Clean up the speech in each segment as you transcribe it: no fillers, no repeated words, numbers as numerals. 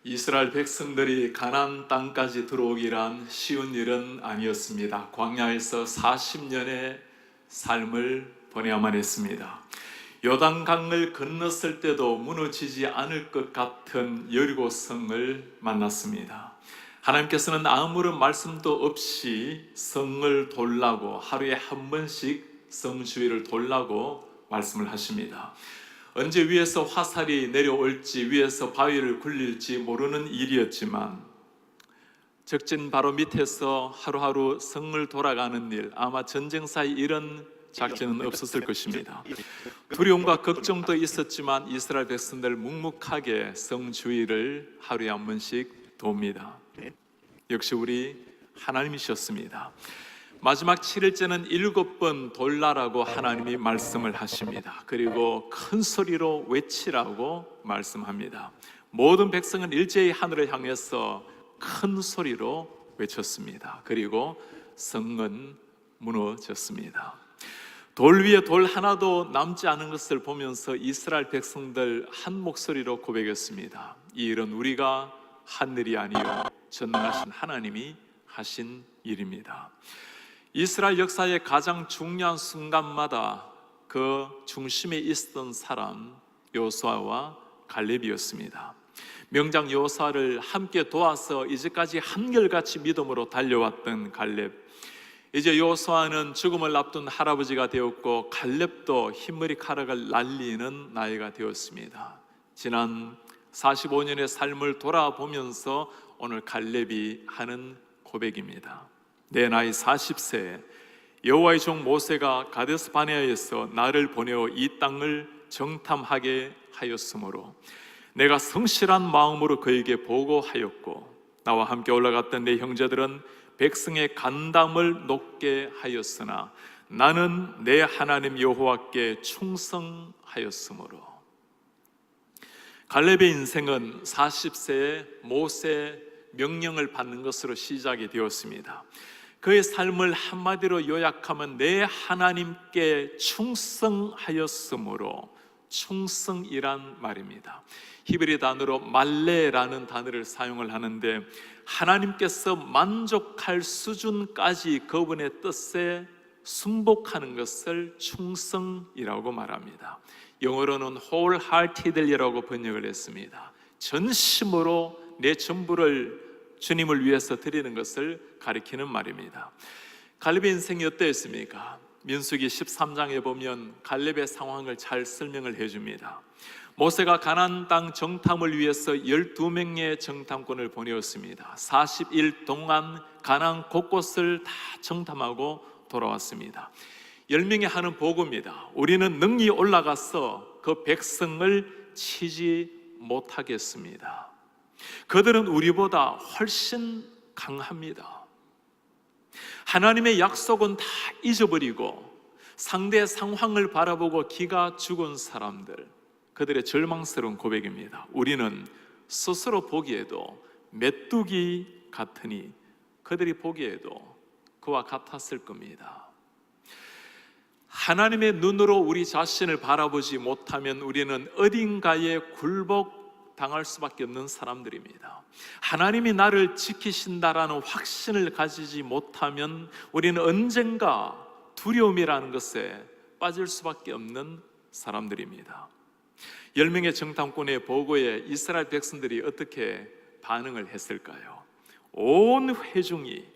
이스라엘 백성들이 가나안 땅까지 들어오기란 쉬운 일은 아니었습니다. 광야에서 40년의 삶을 보내야만 했습니다. 요단강을 건넜을 때도 무너지지 않을 것 같은 여리고성을 만났습니다. 하나님께서는 아무런 말씀도 없이 성을 돌라고, 하루에 한 번씩 성 주위를 돌라고 말씀을 하십니다. 언제 위에서 화살이 내려올지, 위에서 바위를 굴릴지 모르는 일이었지만 적진 바로 밑에서 하루하루 성을 돌아가는 일, 아마 전쟁사에 이런 작전은 없었을 것입니다. 두려움과 걱정도 있었지만 이스라엘 백성들 묵묵하게 성 주위를 하루에 한 번씩 돕니다. 역시 우리 하나님이셨습니다. 마지막 7일째는 7번 돌라라고 하나님이 말씀을 하십니다. 그리고 큰 소리로 외치라고 말씀합니다. 모든 백성은 일제히 하늘을 향해서 큰 소리로 외쳤습니다. 그리고 성은 무너졌습니다. 돌 위에 돌 하나도 남지 않은 것을 보면서 이스라엘 백성들 한 목소리로 고백했습니다. 이 일은 우리가 한 일이 아니요 전능하신 하나님이 하신 일입니다. 이스라엘 역사의 가장 중요한 순간마다 그 중심에 있었던 사람 여호수아와 갈렙이었습니다. 명장 여호수아를 함께 도와서 이제까지 한결같이 믿음으로 달려왔던 갈렙, 이제 여호수아는 죽음을 앞둔 할아버지가 되었고 갈렙도 흰머리카락을 날리는 나이가 되었습니다. 지난 45년의 삶을 돌아보면서 오늘 갈렙이 하는 고백입니다. 내 나이 40세 여호와의 종 모세가 가데스 바네아에서 나를 보내어 이 땅을 정탐하게 하였으므로 내가 성실한 마음으로 그에게 보고하였고 나와 함께 올라갔던 내 형제들은 백성의 간담을 높게 하였으나 나는 내 하나님 여호와께 충성하였으므로. 갈렙의 인생은 40세에 모세 명령을 받는 것으로 시작이 되었습니다. 그의 삶을 한마디로 요약하면 내 하나님께 충성하였으므로, 충성이란 말입니다. 히브리 단어로 말레라는 단어를 사용을 하는데 하나님께서 만족할 수준까지 그분의 뜻에 순복하는 것을 충성이라고 말합니다. 영어로는 wholeheartedly라고 번역을 했습니다. 전심으로 내 전부를 주님을 위해서 드리는 것을 가리키는 말입니다. 갈렙의 인생이 어땠습니까? 민수기 13장에 보면 갈렙의 상황을 잘 설명을 해줍니다. 모세가 가나안 땅 정탐을 위해서 12명의 정탐꾼을 보내었습니다. 40일 동안 가나안 곳곳을 다 정탐하고 돌아왔습니다. 10명이 하는 보고입니다. 우리는 능히 올라가서 그 백성을 치지 못하겠습니다. 그들은 우리보다 훨씬 강합니다. 하나님의 약속은 다 잊어버리고 상대의 상황을 바라보고 기가 죽은 사람들, 그들의 절망스러운 고백입니다. 우리는 스스로 보기에도 메뚜기 같으니 그들이 보기에도 그와 같았을 겁니다. 하나님의 눈으로 우리 자신을 바라보지 못하면 우리는 어딘가에 굴복당할 수밖에 없는 사람들입니다. 하나님이 나를 지키신다라는 확신을 가지지 못하면 우리는 언젠가 두려움이라는 것에 빠질 수밖에 없는 사람들입니다. 10명의 정탐꾼의 보고에 이스라엘 백성들이 어떻게 반응을 했을까요? 온 회중이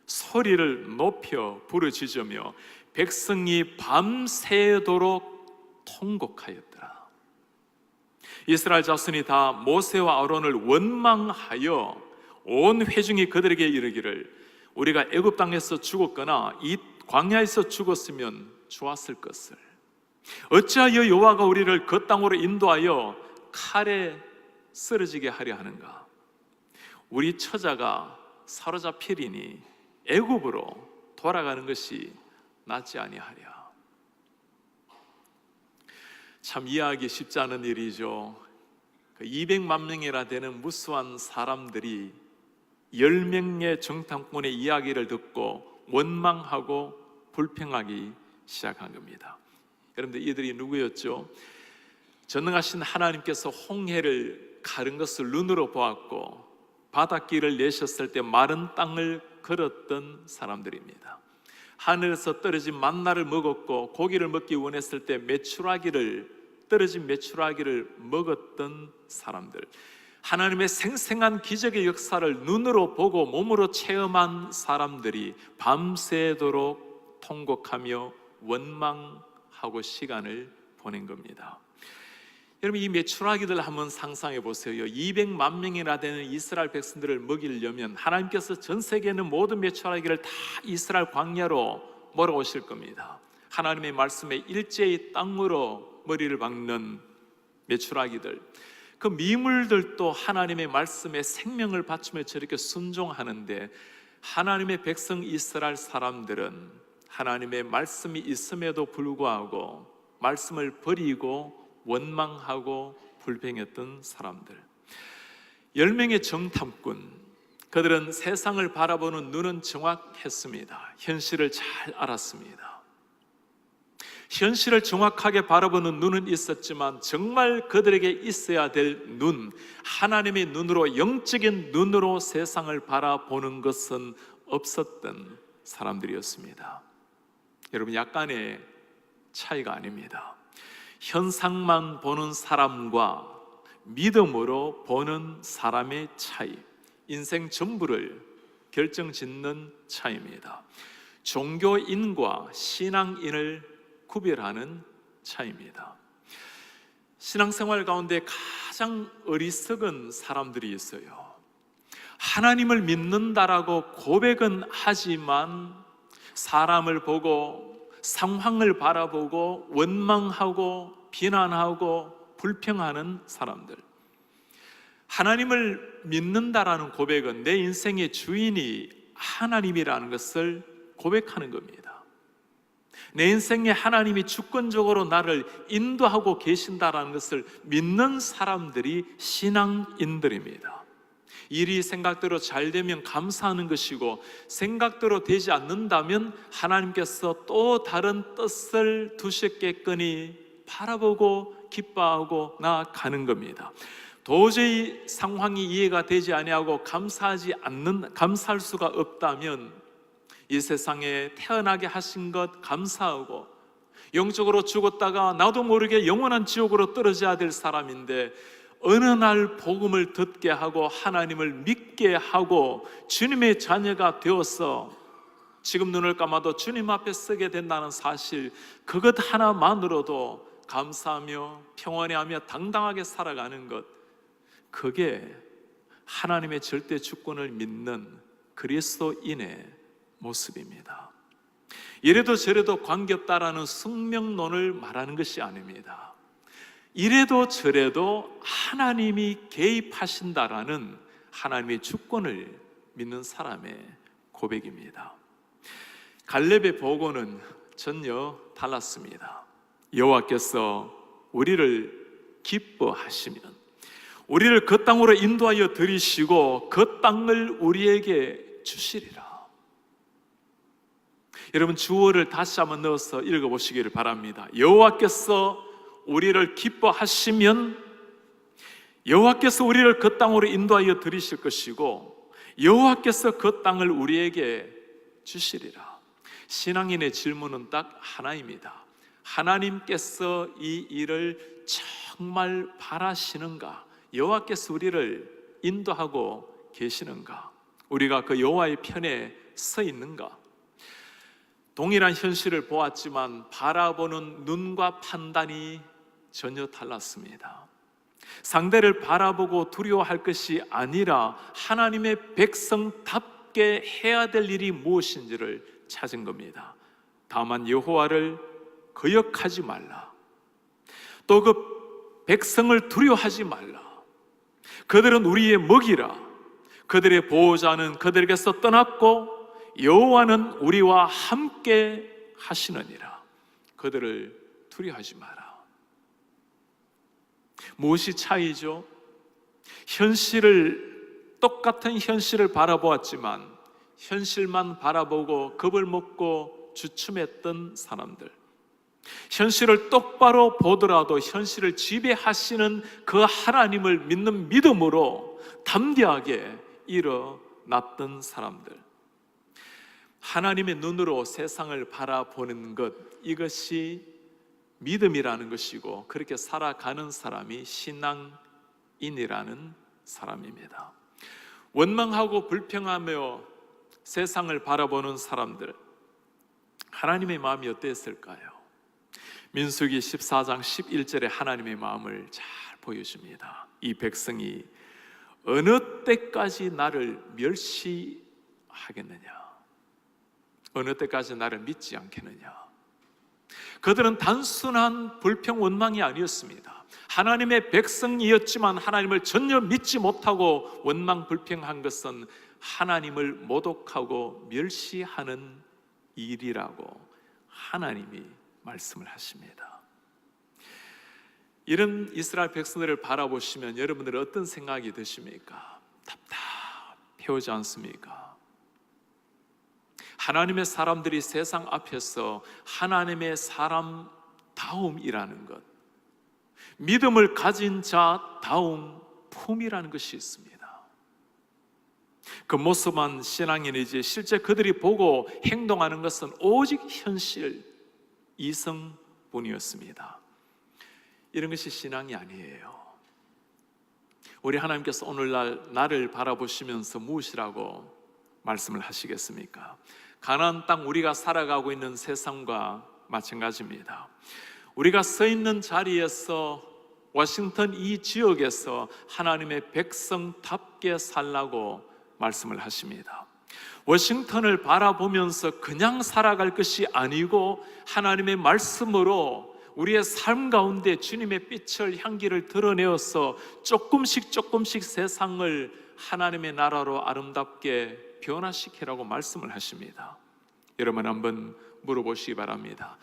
소리를 높여 부르짖으며 백성이 밤새도록 통곡하였더라. 이스라엘 자손이 다 모세와 아론을 원망하여 온 회중이 그들에게 이르기를 우리가 애굽 땅에서 죽었거나 이 광야에서 죽었으면 좋았을 것을, 어찌하여 여호와가 우리를 그 땅으로 인도하여 칼에 쓰러지게 하려 하는가? 우리 처자가 사로잡히리니 애굽으로 돌아가는 것이 낫지 아니하랴. 참 이해하기 쉽지 않은 일이죠. 200만 명이나 되는 무수한 사람들이 10명의 정탐꾼의 이야기를 듣고 원망하고 불평하기 시작한 겁니다. 여러분들, 이들이 누구였죠? 전능하신 하나님께서 홍해를 가른 것을 눈으로 보았고 바닷길을 내셨을 때 마른 땅을 걸었던 사람들입니다. 하늘에서 떨어진 만나를 먹었고 고기를 먹기 원했을 때 떨어진 메추라기를 먹었던 사람들, 하나님의 생생한 기적의 역사를 눈으로 보고 몸으로 체험한 사람들이 밤새도록 통곡하며 원망하고 시간을 보낸 겁니다. 여러분, 이 메추라기들 한번 상상해 보세요. 200만 명이나 되는 이스라엘 백성들을 먹이려면 하나님께서 전 세계에 있는 모든 메추라기를 다 이스라엘 광야로 몰아오실 겁니다. 하나님의 말씀에 일제히 땅으로 머리를 박는 메추라기들, 그 미물들도 하나님의 말씀에 생명을 바치며 저렇게 순종하는데, 하나님의 백성 이스라엘 사람들은 하나님의 말씀이 있음에도 불구하고 말씀을 버리고 원망하고 불평했던 사람들, 10명의 정탐꾼, 그들은 세상을 바라보는 눈은 정확했습니다. 현실을 잘 알았습니다. 현실을 정확하게 바라보는 눈은 있었지만 정말 그들에게 있어야 될 눈, 하나님의 눈으로, 영적인 눈으로 세상을 바라보는 것은 없었던 사람들이었습니다. 여러분, 약간의 차이가 아닙니다. 현상만 보는 사람과 믿음으로 보는 사람의 차이, 인생 전부를 결정짓는 차이입니다. 종교인과 신앙인을 구별하는 차이입니다. 신앙생활 가운데 가장 어리석은 사람들이 있어요. 하나님을 믿는다라고 고백은 하지만 사람을 보고, 상황을 바라보고 원망하고 비난하고 불평하는 사람들. 하나님을 믿는다라는 고백은 내 인생의 주인이 하나님이라는 것을 고백하는 겁니다. 내 인생에 하나님이 주권적으로 나를 인도하고 계신다라는 것을 믿는 사람들이 신앙인들입니다. 일이 생각대로 잘 되면 감사하는 것이고, 생각대로 되지 않는다면 하나님께서 또 다른 뜻을 두셨겠거니 바라보고 기뻐하고 나아가는 겁니다. 도저히 상황이 이해가 되지 아니하고 감사할 수가 없다면 이 세상에 태어나게 하신 것 감사하고, 영적으로 죽었다가 나도 모르게 영원한 지옥으로 떨어져야 될 사람인데 어느 날 복음을 듣게 하고 하나님을 믿게 하고 주님의 자녀가 되어서 지금 눈을 감아도 주님 앞에 서게 된다는 사실, 그것 하나만으로도 감사하며 평안해하며 당당하게 살아가는 것, 그게 하나님의 절대 주권을 믿는 그리스도인의 모습입니다. 이래도 저래도 관계없다라는 숙명론을 말하는 것이 아닙니다. 이래도 저래도 하나님이 개입하신다라는 하나님의 주권을 믿는 사람의 고백입니다. 갈렙의 보고는 전혀 달랐습니다. 여호와께서 우리를 기뻐하시면 우리를 그 땅으로 인도하여 들이시고 그 땅을 우리에게 주시리라. 여러분, 주어를 다시 한번 넣어서 읽어보시기를 바랍니다. 여호와께서 우리를 기뻐하시면 여호와께서 우리를 그 땅으로 인도하여 들이실 것이고 여호와께서 그 땅을 우리에게 주시리라. 신앙인의 질문은 딱 하나입니다. 하나님께서 이 일을 정말 바라시는가? 여호와께서 우리를 인도하고 계시는가? 우리가 그 여호와의 편에 서 있는가? 동일한 현실을 보았지만 바라보는 눈과 판단이 전혀 달랐습니다. 상대를 바라보고 두려워할 것이 아니라 하나님의 백성답게 해야 될 일이 무엇인지를 찾은 겁니다. 다만 여호와를 거역하지 말라. 또 그 백성을 두려워하지 말라. 그들은 우리의 먹이라. 그들의 보호자는 그들에게서 떠났고 여호와는 우리와 함께 하시느니라. 그들을 두려워하지 마라. 무엇이 차이죠? 똑같은 현실을 바라보았지만 현실만 바라보고 겁을 먹고 주춤했던 사람들, 현실을 똑바로 보더라도 현실을 지배하시는 그 하나님을 믿는 믿음으로 담대하게 일어났던 사람들, 하나님의 눈으로 세상을 바라보는 것, 이것이 믿음이라는 것이고, 그렇게 살아가는 사람이 신앙인이라는 사람입니다. 원망하고 불평하며 세상을 바라보는 사람들, 하나님의 마음이 어땠을까요? 민수기 14장 11절에 하나님의 마음을 잘 보여줍니다. 이 백성이 어느 때까지 나를 멸시하겠느냐? 어느 때까지 나를 믿지 않겠느냐? 그들은 단순한 불평 원망이 아니었습니다. 하나님의 백성이었지만 하나님을 전혀 믿지 못하고 원망 불평한 것은 하나님을 모독하고 멸시하는 일이라고 하나님이 말씀을 하십니다. 이런 이스라엘 백성들을 바라보시면 여러분들은 어떤 생각이 드십니까? 답답해오지 않습니까? 하나님의 사람들이 세상 앞에서 하나님의 사람다움이라는 것, 믿음을 가진 자다움 품이라는 것이 있습니다. 그 모습만 신앙인이지 실제 그들이 보고 행동하는 것은 오직 현실, 이성뿐이었습니다. 이런 것이 신앙이 아니에요. 우리 하나님께서 오늘날 나를 바라보시면서 무엇이라고 말씀을 하시겠습니까? 가나안 땅, 우리가 살아가고 있는 세상과 마찬가지입니다. 우리가 서 있는 자리에서, 워싱턴 이 지역에서 하나님의 백성답게 살라고 말씀을 하십니다. 워싱턴을 바라보면서 그냥 살아갈 것이 아니고 하나님의 말씀으로 우리의 삶 가운데 주님의 빛을, 향기를 드러내어서 조금씩 세상을 하나님의 나라로 아름답게 변화시키라고 말씀을 하십니다. 여러분 한번 물어보시기 바랍니다.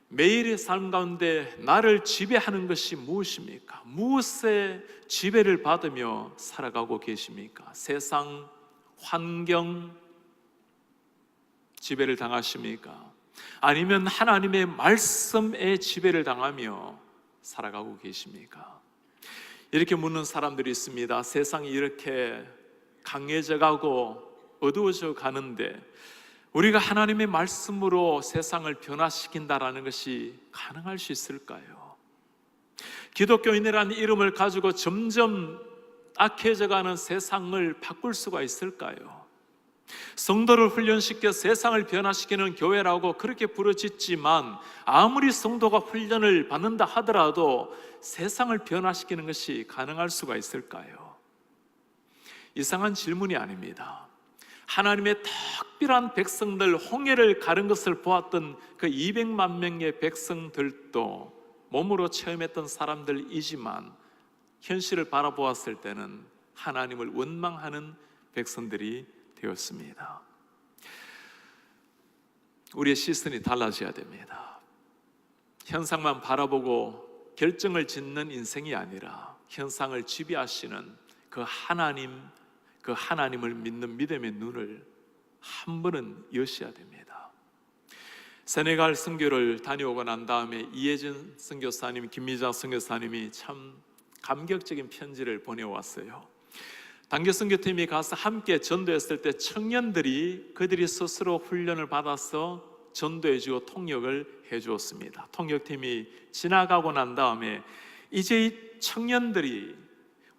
매일의 삶 가운데 나를 지배하는 것이 무엇입니까? 무엇에 지배를 받으며 살아가고 계십니까? 세상, 환경 지배를 당하십니까? 아니면 하나님의 말씀에 지배를 당하며 살아가고 계십니까? 이렇게 묻는 사람들이 있습니다. 세상이 이렇게 강해져 가고 어두워져 가는데 우리가 하나님의 말씀으로 세상을 변화시킨다라는 것이 가능할 수 있을까요? 기독교인이라는 이름을 가지고 점점 악해져 가는 세상을 바꿀 수가 있을까요? 성도를 훈련시켜 세상을 변화시키는 교회라고 그렇게 부르짖지만 아무리 성도가 훈련을 받는다 하더라도 세상을 변화시키는 것이 가능할 수가 있을까요? 이상한 질문이 아닙니다. 하나님의 특별한 백성들, 홍해를 가른 것을 보았던 그 200만 명의 백성들도 몸으로 체험했던 사람들이지만 현실을 바라보았을 때는 하나님을 원망하는 백성들이 되었습니다. 우리의 시선이 달라져야 됩니다. 현상만 바라보고 결정을 짓는 인생이 아니라 현상을 지배하시는 그 하나님을 믿는 믿음의 눈을 한 번은 여셔야 됩니다. 세네갈 선교를 다녀오고 난 다음에 이혜진 선교사님, 김미자 선교사님이 참 감격적인 편지를 보내왔어요. 단교 선교팀이 가서 함께 전도했을 때 청년들이 그들이 스스로 훈련을 받아서 전도해주고 통역을 해주었습니다. 통역팀이 지나가고 난 다음에 이제 이 청년들이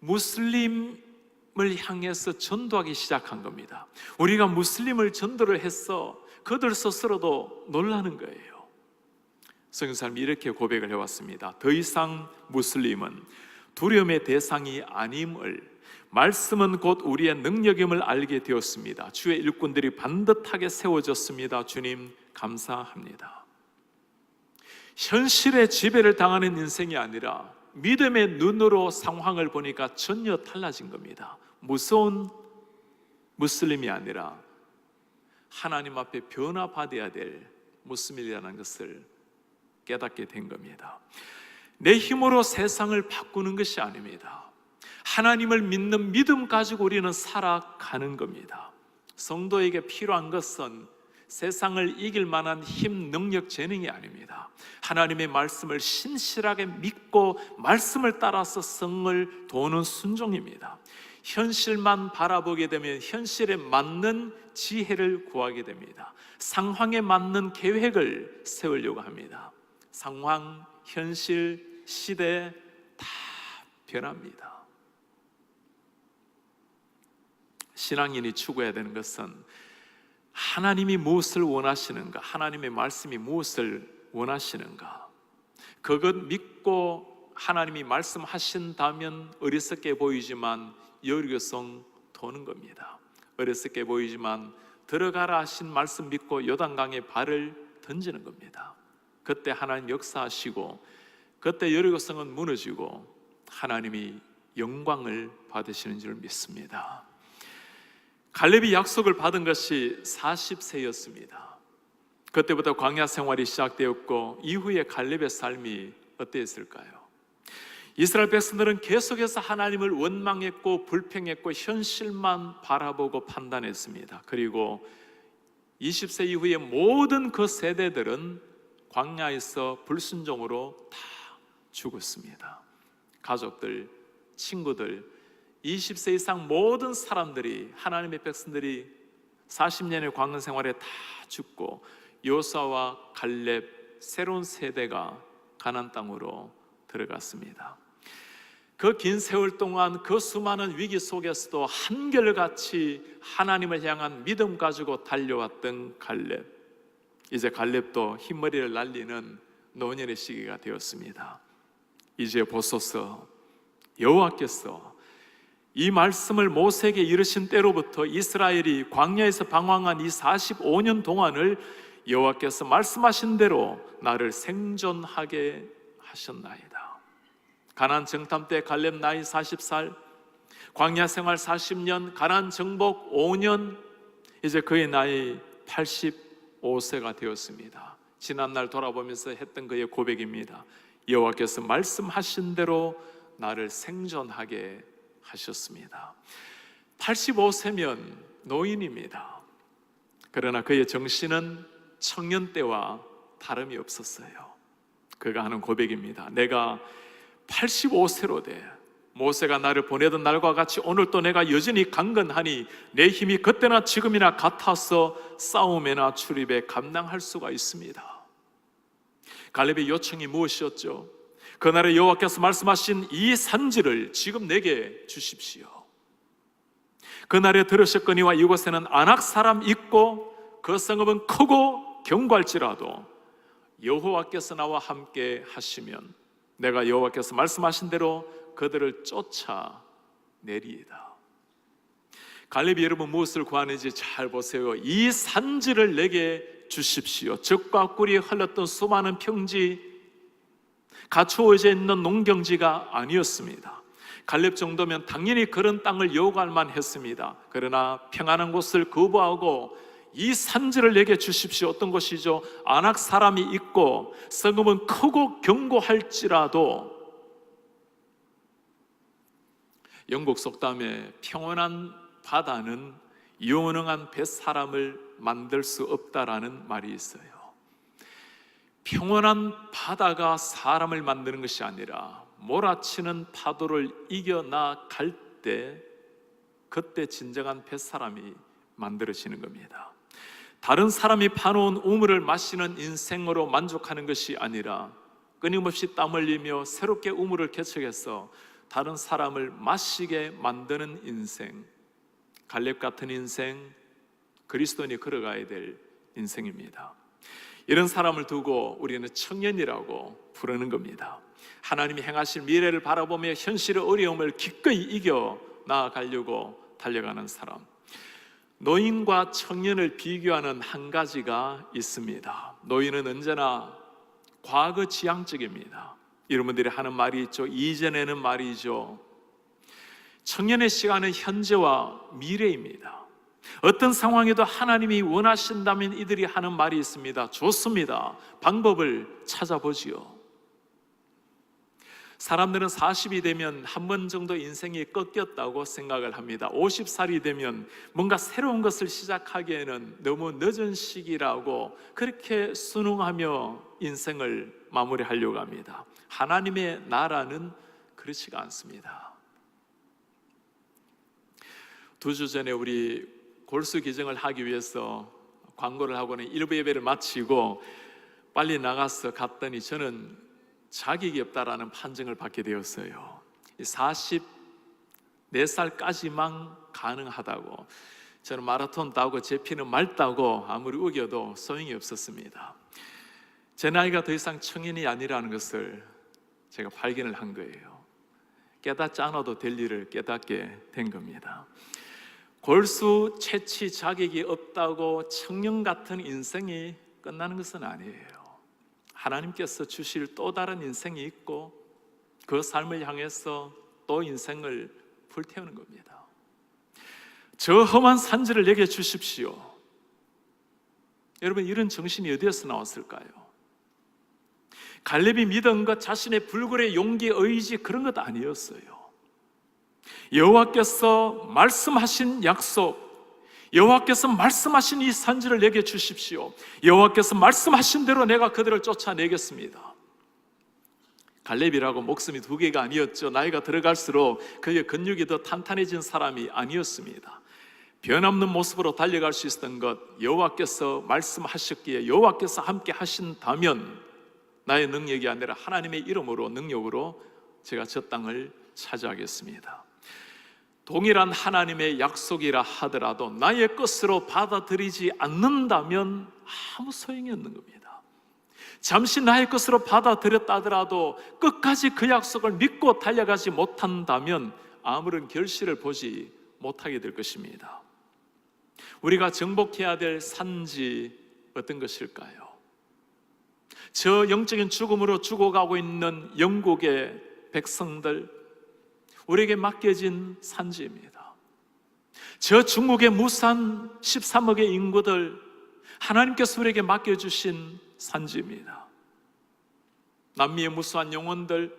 무슬림을 향해서 전도하기 시작한 겁니다. 우리가 무슬림을 전도를 했어. 그들 스스로도 놀라는 거예요. 선교사님이 이렇게 고백을 해왔습니다. 더 이상 무슬림은 두려움의 대상이 아님을, 말씀은 곧 우리의 능력임을 알게 되었습니다. 주의 일꾼들이 반듯하게 세워졌습니다. 주님 감사합니다. 현실의 지배를 당하는 인생이 아니라 믿음의 눈으로 상황을 보니까 전혀 달라진 겁니다. 무서운 무슬림이 아니라 하나님 앞에 변화받아야 될 무슬림이라는 것을 깨닫게 된 겁니다. 내 힘으로 세상을 바꾸는 것이 아닙니다. 하나님을 믿는 믿음 가지고 우리는 살아가는 겁니다. 성도에게 필요한 것은 세상을 이길 만한 힘, 능력, 재능이 아닙니다. 하나님의 말씀을 신실하게 믿고 말씀을 따라서 성을 도는 순종입니다. 현실만 바라보게 되면 현실에 맞는 지혜를 구하게 됩니다. 상황에 맞는 계획을 세우려고 합니다. 상황, 현실, 시대 다 변합니다. 신앙인이 추구해야 되는 것은 하나님이 무엇을 원하시는가, 하나님의 말씀이 무엇을 원하시는가, 그것 믿고 하나님이 말씀하신다면 어리석게 보이지만 여리고성 도는 겁니다. 어리석게 보이지만 들어가라 하신 말씀 믿고 요단강에 발을 던지는 겁니다. 그때 하나님 역사하시고 그때 여리고성은 무너지고 하나님이 영광을 받으시는 줄 믿습니다. 갈렙이 약속을 받은 것이 40세였습니다. 그때부터 광야 생활이 시작되었고 이후에 갈렙의 삶이 어땠을까요? 이스라엘 백성들은 계속해서 하나님을 원망했고 불평했고 현실만 바라보고 판단했습니다. 그리고 20세 이후에 모든 그 세대들은 광야에서 불순종으로 다 죽었습니다. 가족들, 친구들, 20세 이상 모든 사람들이, 하나님의 백성들이 40년의 광야 생활에 다 죽고 요사와 갈렙 새로운 세대가 가나안 땅으로 들어갔습니다. 그 긴 세월 동안 그 수많은 위기 속에서도 한결같이 하나님을 향한 믿음 가지고 달려왔던 갈렙, 이제 갈렙도 흰머리를 날리는 노년의 시기가 되었습니다. 이제 보소서, 여호와께서 이 말씀을 모세에게 이르신 때로부터 이스라엘이 광야에서 방황한 이 45년 동안을 여호와께서 말씀하신 대로 나를 생존하게 하셨나이다. 가나안 정탐 때 갈렙 나이 40살, 광야 생활 40년, 가나안 정복 5년, 이제 그의 나이 85세가 되었습니다. 지난날 돌아보면서 했던 그의 고백입니다. 여호와께서 말씀하신 대로 나를 생존하게 하셨습니다. 85세면 노인입니다. 그러나 그의 정신은 청년 때와 다름이 없었어요. 그가 하는 고백입니다. 내가 85세로 돼 모세가 나를 보내던 날과 같이 오늘 또 내가 여전히 강건하니 내 힘이 그때나 지금이나 같아서 싸움에나 출입에 감당할 수가 있습니다. 갈렙의 요청이 무엇이었죠? 그날에 여호와께서 말씀하신 이 산지를 지금 내게 주십시오. 그날에 들으셨거니와 이곳에는 아낙 사람 있고 그 성읍은 크고 견고할지라도 여호와께서 나와 함께 하시면 내가 여호와께서 말씀하신 대로 그들을 쫓아내리이다. 갈렙이 여러분 무엇을 구하는지 잘 보세요. 이 산지를 내게 주십시오. 적과 꿀이 흘렀던 수많은 평지, 갖추어져 있는 농경지가 아니었습니다. 갈렙 정도면 당연히 그런 땅을 요구할 만했습니다. 그러나 평안한 곳을 거부하고 이 산지를 내게 주십시오. 어떤 것이죠? 아낙 사람이 있고 성읍은 크고 견고할지라도, 영국 속담에 평온한 바다는 유능한 뱃사람을 만들 수 없다라는 말이 있어요. 평온한 바다가 사람을 만드는 것이 아니라 몰아치는 파도를 이겨나갈 때 그때 진정한 뱃사람이 만들어지는 겁니다. 다른 사람이 파놓은 우물을 마시는 인생으로 만족하는 것이 아니라 끊임없이 땀 흘리며 새롭게 우물을 개척해서 다른 사람을 마시게 만드는 인생, 갈렙 같은 인생, 그리스도인이 걸어가야 될 인생입니다. 이런 사람을 두고 우리는 청년이라고 부르는 겁니다. 하나님이 행하실 미래를 바라보며 현실의 어려움을 기꺼이 이겨 나아가려고 달려가는 사람. 노인과 청년을 비교하는 한 가지가 있습니다. 노인은 언제나 과거 지향적입니다. 여러분들이 하는 말이 있죠. 이전에는 말이죠. 청년의 시간은 현재와 미래입니다. 어떤 상황에도 하나님이 원하신다면 이들이 하는 말이 있습니다. 좋습니다. 방법을 찾아보지요. 사람들은 40이 되면 한 번 정도 인생이 꺾였다고 생각을 합니다. 50살이 되면 뭔가 새로운 것을 시작하기에는 너무 늦은 시기라고 그렇게 순응하며 인생을 마무리하려고 합니다. 하나님의 나라는 그렇지가 않습니다. 2주 전에 우리 골수 기증을 하기 위해서 광고를 하고는 일부 예배를 마치고 빨리 나가서 갔더니 저는 자격이 없다라는 판정을 받게 되었어요. 44살까지만 가능하다고. 저는 마라톤 따고 제 피는 맑다고 아무리 우겨도 소용이 없었습니다. 제 나이가 더 이상 청년이 아니라는 것을 제가 발견을 한 거예요. 깨닫지 않아도 될 일을 깨닫게 된 겁니다. 골수 채취 자격이 없다고 청년 같은 인생이 끝나는 것은 아니에요. 하나님께서 주실 또 다른 인생이 있고 그 삶을 향해서 또 인생을 불태우는 겁니다. 저 험한 산지를 내게 주십시오. 여러분, 이런 정신이 어디에서 나왔을까요? 갈렙이 믿은 것, 자신의 불굴의 용기, 의지, 그런 것 아니었어요. 여호와께서 말씀하신 약속, 여호와께서 말씀하신 이 산지를 내게 주십시오. 여호와께서 말씀하신 대로 내가 그들을 쫓아내겠습니다. 갈렙이라고 목숨이 2개가 아니었죠. 나이가 들어갈수록 그의 근육이 더 탄탄해진 사람이 아니었습니다. 변함없는 모습으로 달려갈 수 있었던 것, 여호와께서 말씀하셨기에 여호와께서 함께 하신다면 나의 능력이 아니라 하나님의 이름으로, 능력으로 제가 저 땅을 차지하겠습니다. 동일한 하나님의 약속이라 하더라도 나의 것으로 받아들이지 않는다면 아무 소용이 없는 겁니다. 잠시 나의 것으로 받아들였다 하더라도 끝까지 그 약속을 믿고 달려가지 못한다면 아무런 결실을 보지 못하게 될 것입니다. 우리가 정복해야 될 산지 어떤 것일까요? 저 영적인 죽음으로 죽어가고 있는 영국의 백성들, 우리에게 맡겨진 산지입니다. 저 중국의 무산 13억의 인구들, 하나님께서 우리에게 맡겨주신 산지입니다. 남미의 무수한 영혼들,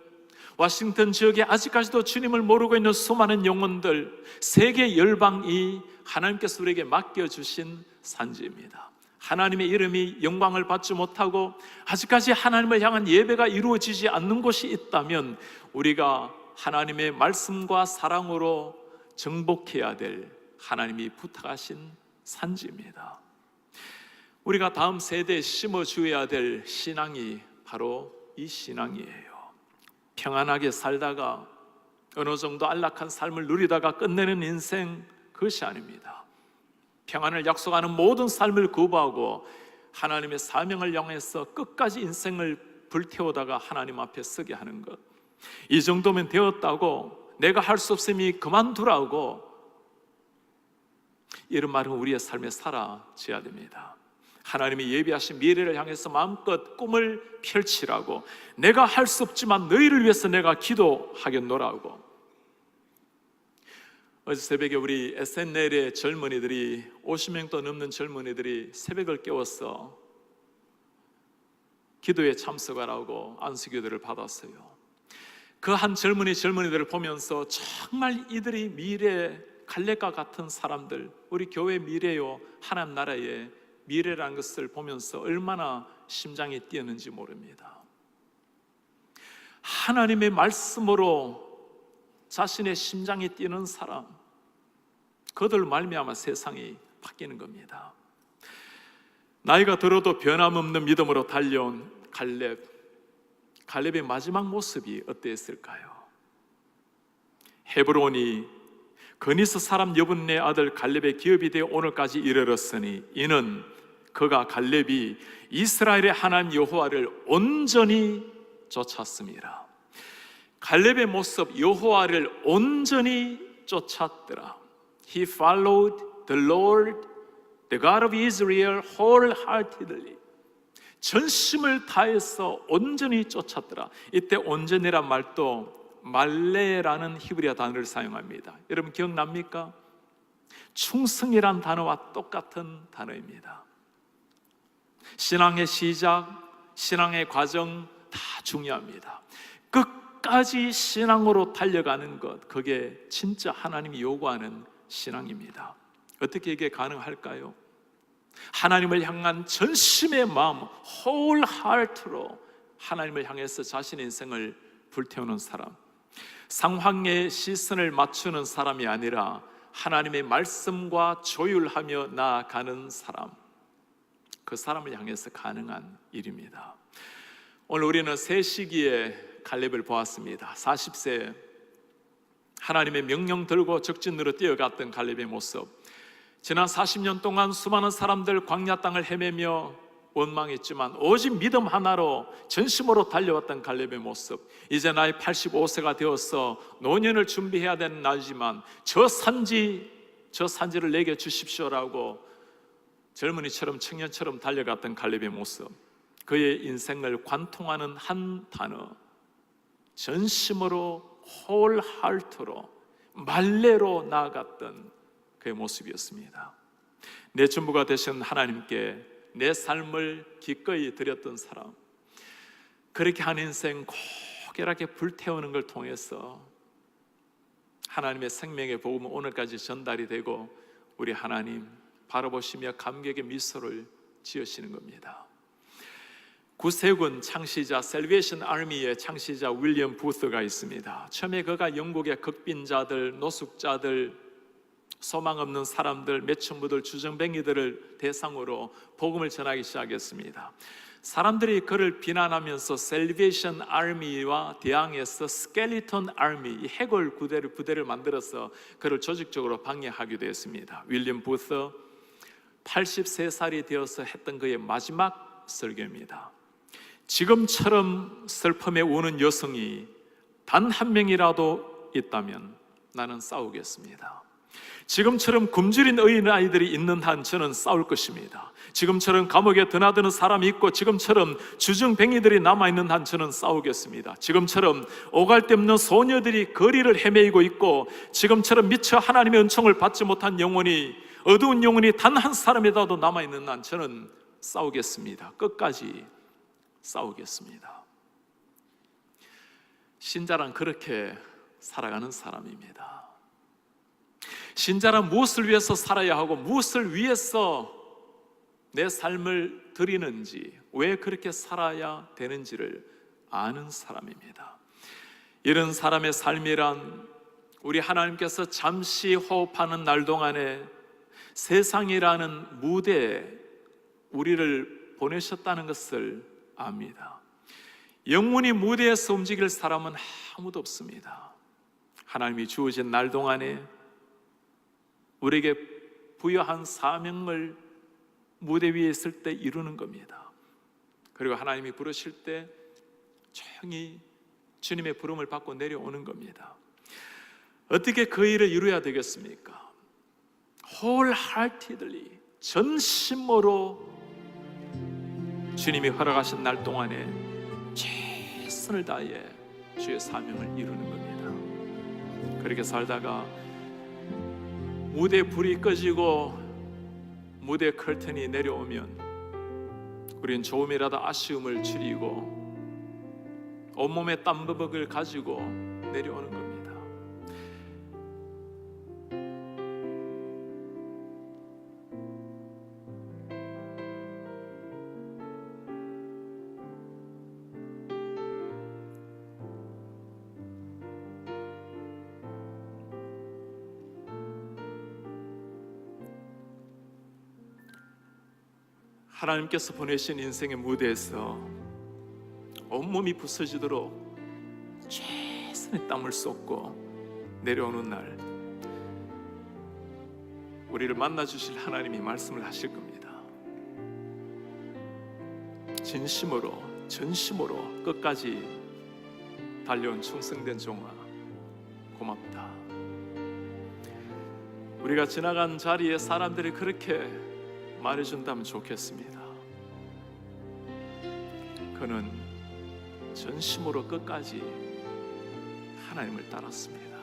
워싱턴 지역에 아직까지도 주님을 모르고 있는 수많은 영혼들, 세계 열방이 하나님께서 우리에게 맡겨주신 산지입니다. 하나님의 이름이 영광을 받지 못하고 아직까지 하나님을 향한 예배가 이루어지지 않는 곳이 있다면 우리가 하나님의 말씀과 사랑으로 정복해야 될 하나님이 부탁하신 산지입니다. 우리가 다음 세대에 심어주어야 될 신앙이 바로 이 신앙이에요. 평안하게 살다가 어느 정도 안락한 삶을 누리다가 끝내는 인생, 그것이 아닙니다. 평안을 약속하는 모든 삶을 거부하고 하나님의 사명을 향해서 끝까지 인생을 불태우다가 하나님 앞에 서게 하는 것, 이 정도면 되었다고, 내가 할 수 없으니 그만두라고, 이런 말은 우리의 삶에 사라져야 됩니다. 하나님이 예비하신 미래를 향해서 마음껏 꿈을 펼치라고, 내가 할 수 없지만 너희를 위해서 내가 기도하겠노라고. 어제 새벽에 우리 SNL의 젊은이들이 50명도 넘는 젊은이들이 새벽을 깨워서 기도에 참석하라고 안수기도를 받았어요. 그 한 젊은이들을 보면서 정말 이들이 미래 갈렙과 같은 사람들, 우리 교회 미래요, 하나님 나라의 미래라는 것을 보면서 얼마나 심장이 뛰었는지 모릅니다. 하나님의 말씀으로 자신의 심장이 뛰는 사람, 그들 말미암아 세상이 바뀌는 겁니다. 나이가 들어도 변함없는 믿음으로 달려온 갈렙의 마지막 모습이 어땠을까요? 헤브론이 그니스 사람 여분네 아들 갈렙의 기업이 되어 오늘까지 이르렀으니 이는 그가 갈렙이 이스라엘의 하나님 여호와를 온전히 쫓았습니다. 갈렙의 모습, 여호와를 온전히 쫓았더라. He followed the Lord, the God of Israel wholeheartedly. 전심을 다해서 온전히 쫓았더라. 이때 온전이란 말도 말레라는 히브리어 단어를 사용합니다. 여러분 기억납니까? 충성이란 단어와 똑같은 단어입니다. 신앙의 시작, 신앙의 과정 다 중요합니다. 끝까지 신앙으로 달려가는 것, 그게 진짜 하나님이 요구하는 신앙입니다. 어떻게 이게 가능할까요? 하나님을 향한 전심의 마음, whole heart로 하나님을 향해서 자신의 인생을 불태우는 사람, 상황에 시선을 맞추는 사람이 아니라 하나님의 말씀과 조율하며 나아가는 사람, 그 사람을 향해서 가능한 일입니다. 오늘 우리는 새 시기에 갈렙을 보았습니다. 40세 하나님의 명령 들고 적진으로 뛰어갔던 갈렙의 모습, 지난 40년 동안 수많은 사람들 광야 땅을 헤매며 원망했지만 오직 믿음 하나로 전심으로 달려왔던 갈렙의 모습, 이제 나이 85세가 되어서 노년을 준비해야 되는 나이지만 저 산지를 내게 주십시오라고 젊은이처럼 청년처럼 달려갔던 갈렙의 모습, 그의 인생을 관통하는 한 단어, 전심으로 whole heart로 말레로 나아갔던 그의 모습이었습니다. 내 전부가 되신 하나님께 내 삶을 기꺼이 드렸던 사람, 그렇게 한 인생 고결하게 불태우는 걸 통해서 하나님의 생명의 복음은 오늘까지 전달이 되고 우리 하나님 바라보시며 감격의 미소를 지으시는 겁니다. 구세군 창시자 셀베이션 아미의 창시자 윌리엄 부스가 있습니다. 처음에 그가 영국의 극빈자들, 노숙자들, 소망 없는 사람들, 매춘부들, 주정뱅이들을 대상으로 복음을 전하기 시작했습니다. 사람들이 그를 비난하면서 셀베이션 아미와 대항해서 스켈리톤 아미, 이 해골 부대를 만들어서 그를 조직적으로 방해하기도 했습니다. 윌리엄 부스 83살이 되어서 했던 그의 마지막 설교입니다. 지금처럼 슬픔에 우는 여성이 단 한 명이라도 있다면 나는 싸우겠습니다. 지금처럼 굶주린 어린아이들이 있는 한 저는 싸울 것입니다. 지금처럼 감옥에 드나드는 사람이 있고 지금처럼 주정뱅이들이 남아있는 한 저는 싸우겠습니다. 지금처럼 오갈 데 없는 소녀들이 거리를 헤매이고 있고 지금처럼 미처 하나님의 은총을 받지 못한 영혼이, 어두운 영혼이 단 한 사람이라도 남아있는 한 저는 싸우겠습니다. 끝까지 싸우겠습니다. 신자란 그렇게 살아가는 사람입니다. 신자란 무엇을 위해서 살아야 하고 무엇을 위해서 내 삶을 드리는지, 왜 그렇게 살아야 되는지를 아는 사람입니다. 이런 사람의 삶이란 우리 하나님께서 잠시 호흡하는 날 동안에 세상이라는 무대에 우리를 보내셨다는 것을 압니다. 영원히 무대에서 움직일 사람은 아무도 없습니다. 하나님이 주어진 날 동안에 우리에게 부여한 사명을 무대 위에 있을 때 이루는 겁니다. 그리고 하나님이 부르실 때 조용히 주님의 부름을 받고 내려오는 겁니다. 어떻게 그 일을 이루어야 되겠습니까? wholeheartedly, 전심으로 주님이 허락하신 날 동안에 최선을 다해 주의 사명을 이루는 겁니다. 그렇게 살다가 무대 불이 꺼지고 무대 커튼이 내려오면 우리는 조금이라도 아쉬움을 줄이고 온몸에 땀버벅을 가지고 내려오는 겁니다. 하나님께서 보내신 인생의 무대에서 온몸이 부서지도록 최선의 땀을 쏟고 내려오는 날, 우리를 만나주실 하나님이 말씀을 하실 겁니다. 진심으로, 전심으로 끝까지 달려온 충성된 종아, 고맙다. 우리가 지나간 자리에 사람들이 그렇게 말해준다면 좋겠습니다. 그는 전심으로 끝까지 하나님을 따랐습니다.